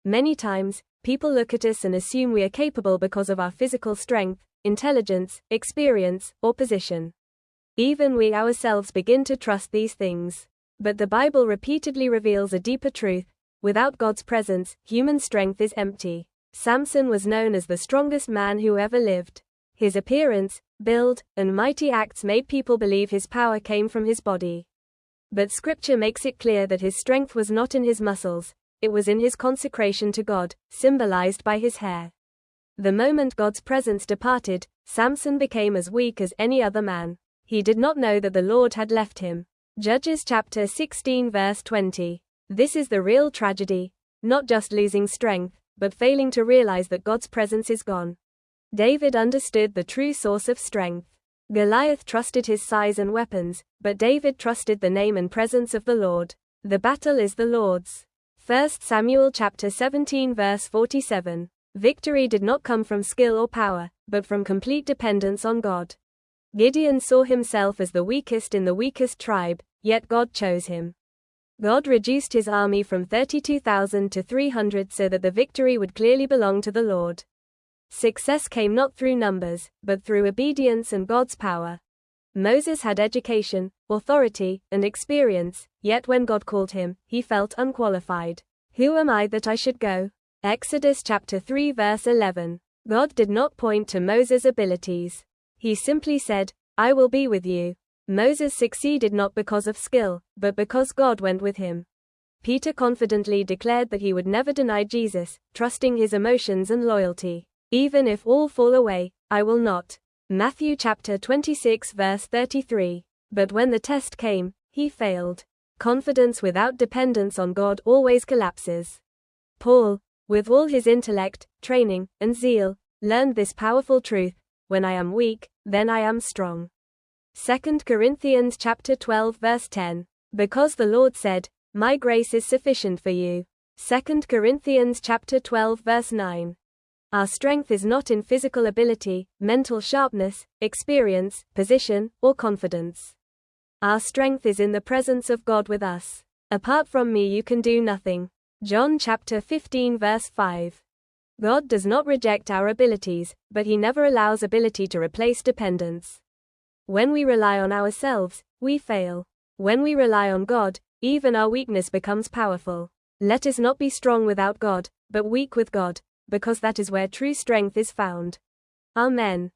Many times, people look at us and assume we are capable because of our physical strength, intelligence, experience, or position. Even we ourselves begin to trust these things. But the Bible repeatedly reveals a deeper truth. Without God's presence, human strength is empty. Samson was known as the strongest man who ever lived. His appearance, build, and mighty acts made people believe his power came from his body. But Scripture makes it clear that his strength was not in his muscles, it was in his consecration to God, symbolized by his hair. The moment God's presence departed, Samson became as weak as any other man. He did not know that the Lord had left him. Judges chapter 16 verse 20. This is the real tragedy, not just losing strength, but failing to realize that God's presence is gone. David understood the true source of strength. Goliath trusted his size and weapons, but David trusted the name and presence of the Lord. The battle is the Lord's. 1 Samuel chapter 17 verse 47. Victory did not come from skill or power, but from complete dependence on God. Gideon saw himself as the weakest in the weakest tribe, yet God chose him. God reduced his army from 32,000 to 300 so that the victory would clearly belong to the Lord. Success came not through numbers, but through obedience and God's power. Moses had education, authority, and experience, yet when God called him, he felt unqualified. Who am I that I should go? Exodus chapter 3 verse 11. God did not point to Moses' abilities. He simply said, I will be with you. Moses succeeded not because of skill, but because God went with him. Peter confidently declared that he would never deny Jesus, trusting his emotions and loyalty. Even if all fall away, I will not. Matthew chapter 26 verse 33. But when the test came, he failed. Confidence without dependence on God always collapses. Paul, with all his intellect, training, and zeal, learned this powerful truth: when I am weak, then I am strong. 2 Corinthians chapter 12 verse 10. Because the Lord said, my grace is sufficient for you. 2 Corinthians chapter 12 verse 9. Our strength is not in physical ability, mental sharpness, experience, position, or confidence. Our strength is in the presence of God with us. Apart from me you can do nothing. John chapter 15 verse 5. God does not reject our abilities, but he never allows ability to replace dependence. When we rely on ourselves, we fail. When we rely on God, even our weakness becomes powerful. Let us not be strong without God, but weak with God, because that is where true strength is found. Amen.